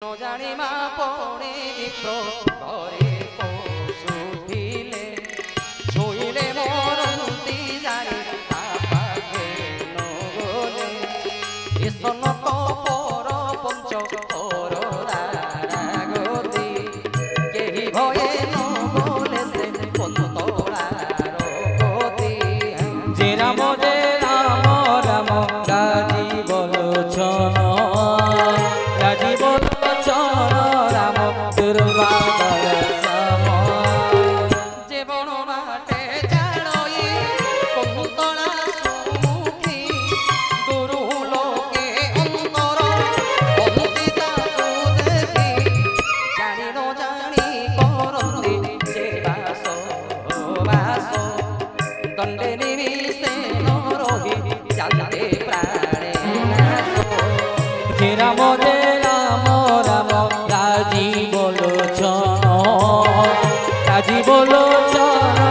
জানিমা পড়ে নিত্য ঘরে পশুঠিলে ছুইলে মরন্তি জানি তাপাকে নগলে এসন তো পর পঞ্চ পর রাগতি কেহি ভয়ে নগলে সে পন্তরার গতি যে রাম রাম রাজি বলছন রাজি বলছন রাম দুর্বা দর্শন যে বন বাটে জালই কুন্তলা সুমুখী দুরু লোকে অন্তর অন্তিতা দেখি জানি ন জানি করন্তি যে বাস বাস দণ্ডে নিমিষে নরহি জানতে প্রাণে নাশ যে রাম রাম রাজি বলছন রাজি বলছন